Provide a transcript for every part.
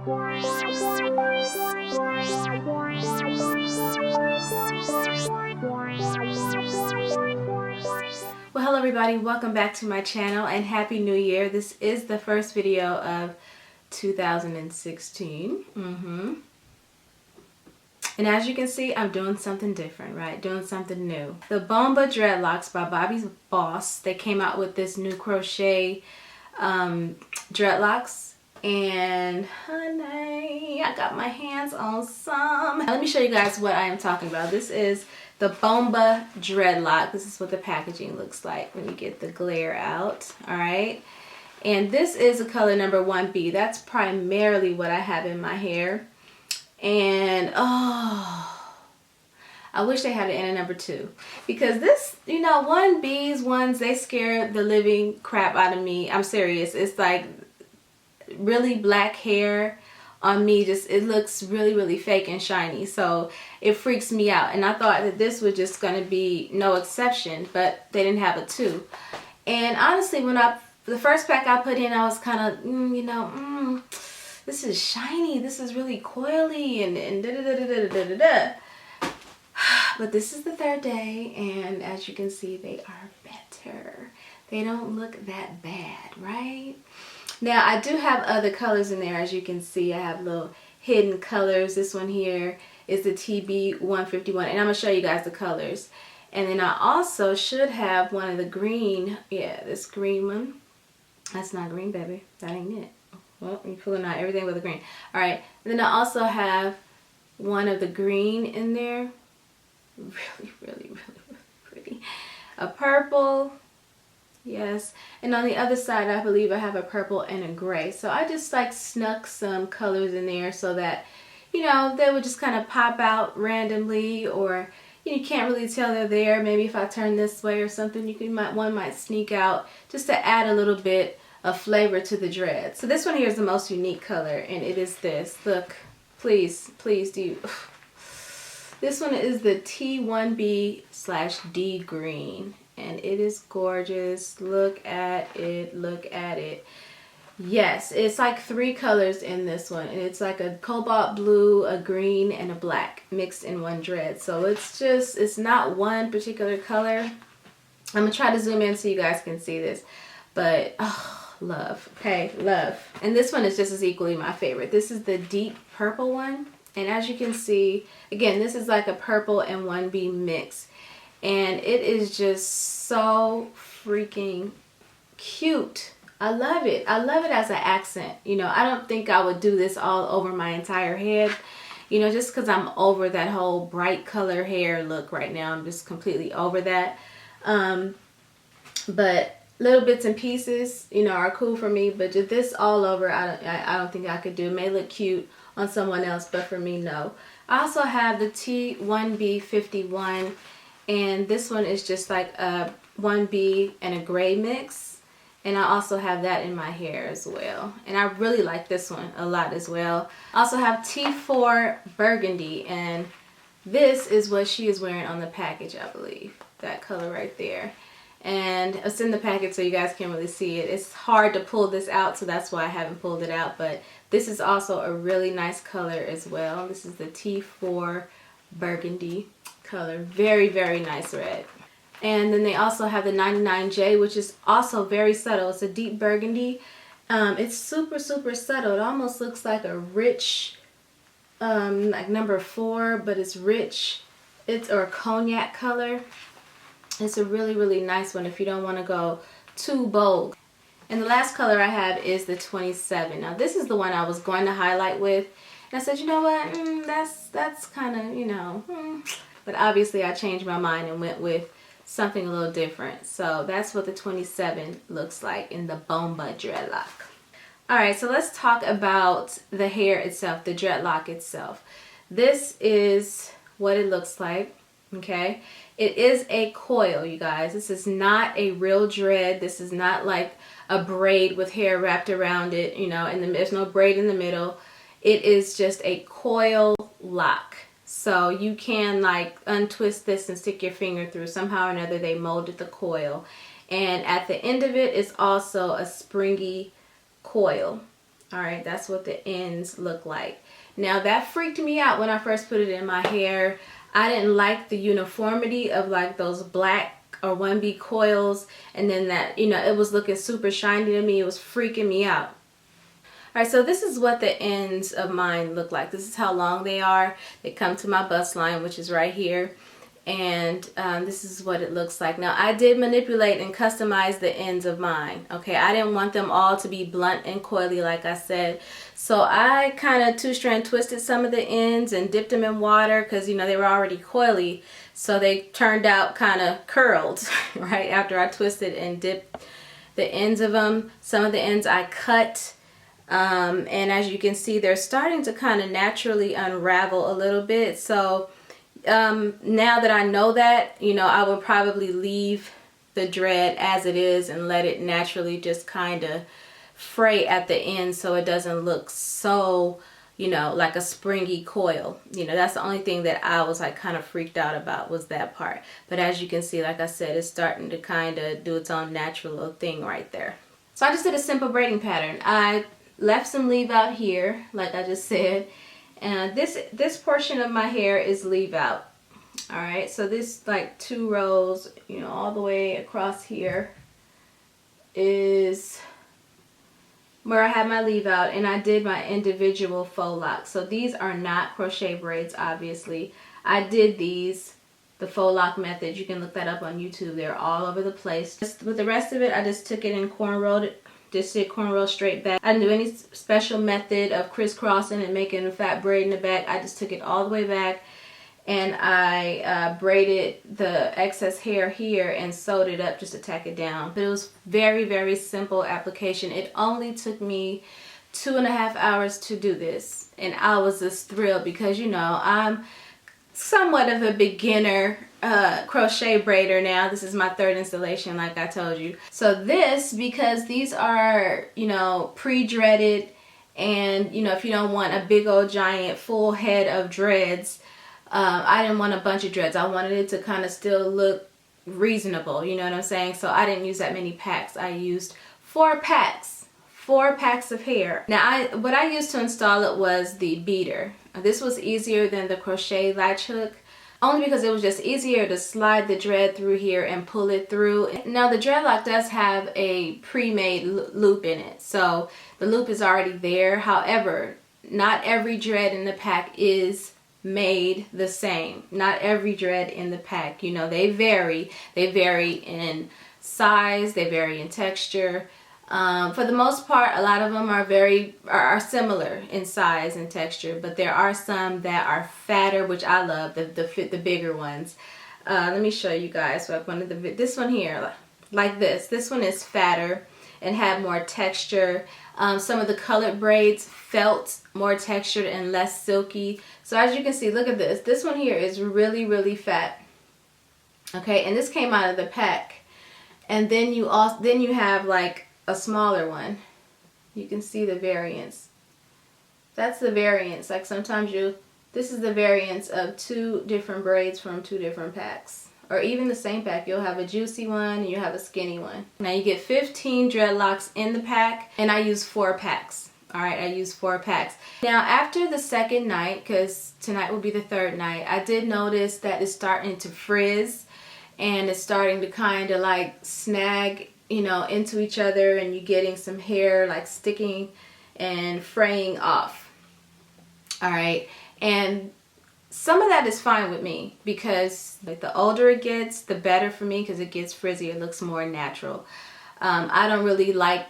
Well, hello everybody, welcome back to my channel and Happy New Year. This is the first video of 2016. And as you can see, I'm doing something different, right? Doing something new. The Bomba Dreadlocks by Bobbi Boss. They came out with this new crochet dreadlocks. And honey, I got my hands on some. Now, let me show you guys what I am talking about. This is the Bomba Dreadlock. This is what the packaging looks like when you get the glare out. All right. And this is a color number 1B. That's primarily what I have in my hair. And oh, I wish they had it in a number 2, because this, you know, 1B's ones, they scare the living crap out of me. I'm serious. It's like really black hair on me, just it looks really fake and shiny, so it freaks me out. And I thought that this was just going to be no exception, but they didn't have a 2. And honestly, when the first pack I put in, I was kind of you know, this is shiny, this is really coily, and da-da-da-da-da-da-da. But this is the 3rd day, and as you can see, they are better. They don't look that bad, right? Now, I do have other colors in there. As you can see, I have little hidden colors. This one here is the TB151, and I'm going to show you guys the colors. And then I also should have one of the green, yeah, this green one. That's not green, baby. That ain't it. Well, you're pulling out everything with the green. All right. And then I also have one of the green in there. Really pretty. A purple. Yes. And on the other side, I believe I have a purple and a gray. So I just like snuck some colors in there so that, you know, they would just kind of pop out randomly, or you can't really tell they're there. Maybe if I turn this way or something, one might sneak out just to add a little bit of flavor to the dread. So this one here is the most unique color, and it is this. Look, please do you. This one is the T1B/D green, and it is gorgeous. Look at it, look at it. Yes, it's like 3 colors in this one, and it's like a cobalt blue, a green, and a black mixed in one dread. So it's not one particular color. I'm gonna try to zoom in so you guys can see this, but oh, love. Okay, love. And this one is just as equally my favorite. This is the deep purple one, and as you can see, again, this is like a purple and 1B mix, and it is just so freaking cute. I love it. I love it as an accent. You know, I don't think I would do this all over my entire head, you know, just because I'm over that whole bright color hair look right now. I'm just completely over that. But little bits and pieces, you know, are cool for me, but just this all over, I don't think I could do. It may look cute on someone else, but for me, no. I also have the T1B51, and this one is just like a 1B and a gray mix, and I also have that in my hair as well, and I really like this one a lot as well. I also have T4 Burgundy, and this is what she is wearing on the package, I believe, that color right there. And it's in the package so you guys can't really see it. It's hard to pull this out, so that's why I haven't pulled it out, but this is also a really nice color as well. This is the T4 Burgundy color. Very nice red. And then they also have the 99J, which is also very subtle. It's a deep burgundy. It's super subtle. It almost looks like a rich, like number 4, but it's rich. Or a cognac color. It's a really nice one if you don't want to go too bold. And the last color I have is the 27. Now this is the one I was going to highlight with, and I said, you know what, that's kind of, you know, but obviously I changed my mind and went with something a little different. So that's what the 27 looks like in the Bomba Dreadlock. Alright, so let's talk about the hair itself, the dreadlock itself. This is what it looks like, okay? It is a coil, you guys. This is not a real dread. This is not like a braid with hair wrapped around it, you know, and there's no braid in the middle. It is just a coil lock. So you can like untwist this and stick your finger through. Somehow or another they molded the coil. And at the end of it is also a springy coil. All right, that's what the ends look like. Now that freaked me out when I first put it in my hair. I didn't like the uniformity of like those black or 1B coils, and then that, you know, it was looking super shiny to me. It was freaking me out. All right, so this is what the ends of mine look like. This is how long they are. They come to my bust line, which is right here. And this is what it looks like. Now I did manipulate and customize the ends of mine. Okay, I didn't want them all to be blunt and coily like I said. So I kind of two-strand twisted some of the ends and dipped them in water because, you know, they were already coily. So they turned out kind of curled right after I twisted and dipped the ends of them. Some of the ends I cut. And as you can see, they're starting to kind of naturally unravel a little bit. So now that I know that, you know, I would probably leave the dread as it is and let it naturally just kind of fray at the end so it doesn't look so, you know, like a springy coil. You know, that's the only thing that I was like kind of freaked out about, was that part. But as you can see, like I said, it's starting to kind of do its own natural little thing right there. So I just did a simple braiding pattern. I left some leave out here, like I just said. And this portion of my hair is leave out. All right, so this like 2 rows, you know, all the way across here is where I have my leave out, and I did my individual faux locks. So these are not crochet braids, obviously. I did these the faux lock method. You can look that up on YouTube. They're all over the place. Just with the rest of it, I just took it and cornrowed it. Just did cornrow straight back. I didn't do any special method of crisscrossing and making a fat braid in the back. I just took it all the way back, and I braided the excess hair here and sewed it up just to tack it down. But it was very, very simple application. It only took me 2.5 hours to do this, and I was just thrilled because, you know, I'm somewhat of a beginner crochet braider now. This is my 3rd installation, like I told you. So this, because these are, you know, pre-dreaded, and, you know, if you don't want a big old giant full head of dreads, I didn't want a bunch of dreads. I wanted it to kind of still look reasonable, you know what I'm saying? So I didn't use that many packs. I used 4 packs. 4 packs of hair. Now what I used to install it was the beater. This was easier than the crochet latch hook, only because it was just easier to slide the dread through here and pull it through. Now the dreadlock does have a pre-made loop in it, so the loop is already there. However, not every dread in the pack is made the same. Not every dread in the pack, you know, they vary. They vary in size, they vary in texture. For the most part, a lot of them are similar in size and texture, but there are some that are fatter, which I love, the bigger ones. Let me show you guys. So this one here, like this one is fatter and had more texture. Some of the colored braids felt more textured and less silky. So as you can see, look at this. This one here is really, really fat. Okay, and this came out of the pack. And then you have like a smaller one. You can see the variance. That's the variance. Like sometimes this is the variance of 2 different braids from 2 different packs. Or even the same pack. You'll have a juicy one and you have a skinny one. Now you get 15 dreadlocks in the pack, and I use 4 packs. Alright, I use 4 packs. Now after the 2nd night, because tonight will be the 3rd night, I did notice that it's starting to frizz and it's starting to kind of like snag, you know, into each other, and you're getting some hair like sticking and fraying off. Alright, and some of that is fine with me because like the older it gets, the better for me, because it gets frizzy. It looks more natural. I don't really like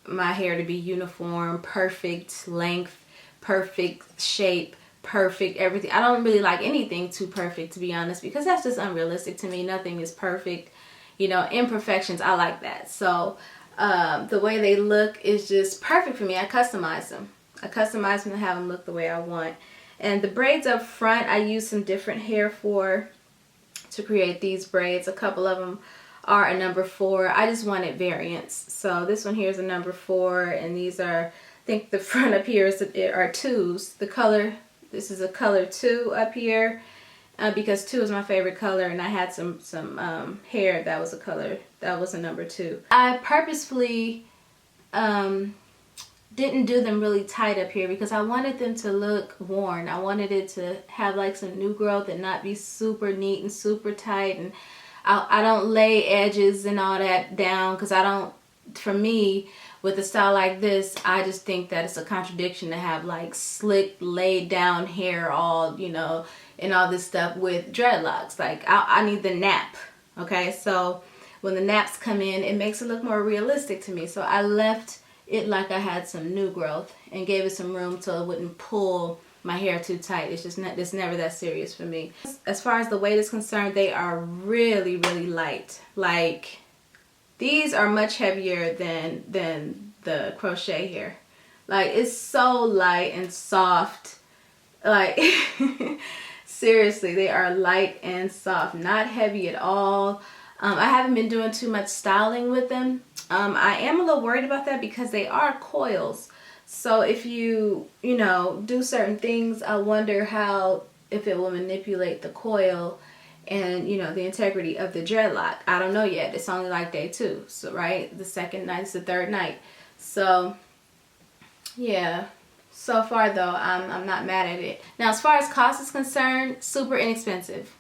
my hair to be uniform, perfect length, perfect shape, perfect everything. I don't really like anything too perfect, to be honest, because that's just unrealistic to me. Nothing is perfect. You know, imperfections, I like that. So the way they look is just perfect for me. I customize them. I customize them to have them look the way I want. And the braids up front, I use some different hair to create these braids. A couple of them are a number 4. I just wanted variance. So this one here is a number 4, and these are, I think the front up here are 2s. The color, this is a color 2 up here, because 2 is my favorite color, and I had some hair that was a color, that was a number 2. I purposefully didn't do them really tight up here because I wanted them to look worn. I wanted it to have like some new growth and not be super neat and super tight. And I don't lay edges and all that down because I don't, for me, with a style like this, I just think that it's a contradiction to have like slick laid down hair all, you know, and all this stuff with dreadlocks. Like I need the nap. Okay, so when the naps come in, it makes it look more realistic to me. So I left it like I had some new growth and gave it some room so it wouldn't pull my hair too tight. It's just not, it's never that serious for me. As far as the weight is concerned, they are really, really light. Like these are much heavier than the crochet hair. Like it's so light and soft. Like seriously, they are light and soft, not heavy at all. I haven't been doing too much styling with them. I am a little worried about that because they are coils. So if you know, do certain things, I wonder how, if it will manipulate the coil and, you know, the integrity of the dreadlock. I don't know yet. It's only like day 2. So, right? The second night is the third night. So, yeah. So far, though, I'm not mad at it. Now, as far as cost is concerned, super inexpensive.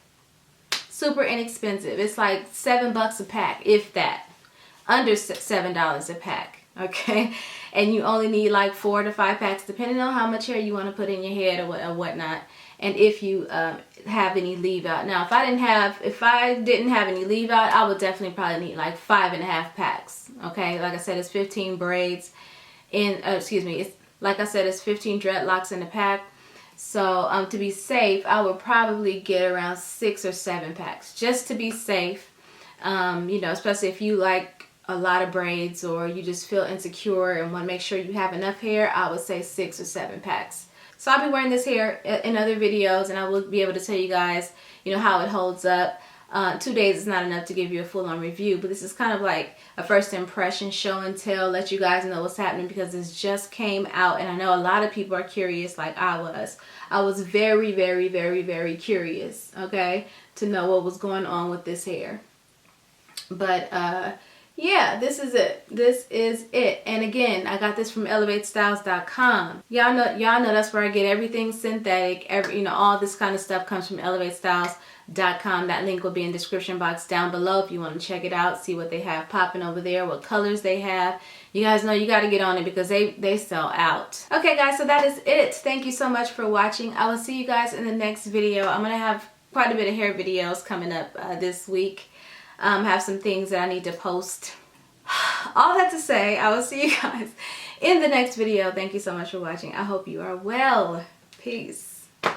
Super inexpensive. It's like $7 a pack, if that. Under $7 a pack, okay? And you only need like 4 to 5 packs, depending on how much hair you want to put in your head or whatnot. And if you have any leave out. Now, if I didn't have any leave out, I would definitely probably need like 5.5 packs, okay? Like I said, it's 15 braids in, it's like I said, it's 15 dreadlocks in the pack. So to be safe, I would probably get around 6 or 7 packs just to be safe. You know, especially if you like a lot of braids or you just feel insecure and want to make sure you have enough hair, I would say 6 or 7 packs. So I'll be wearing this hair in other videos and I will be able to tell you guys, you know, how it holds up. 2 days is not enough to give you a full-on review, but this is kind of like a first impression, show and tell, let you guys know what's happening because this just came out and I know a lot of people are curious like I was. I was very, very, very, very curious, okay, to know what was going on with this hair. But yeah, this is it. This is it. And again, I got this from ElevateStyles.com. Y'all know that's where I get everything synthetic. You know, all this kind of stuff comes from ElevateStyles.com. That link will be in the description box down below if you want to check it out, see what they have popping over there, what colors they have. You guys know you got to get on it because they sell out. Okay, guys, so that is it. Thank you so much for watching. I will see you guys in the next video. I'm going to have quite a bit of hair videos coming up this week. Have some things that I need to post. All that to say, I will see you guys in the next video. Thank you so much for watching. I hope you are well. Peace.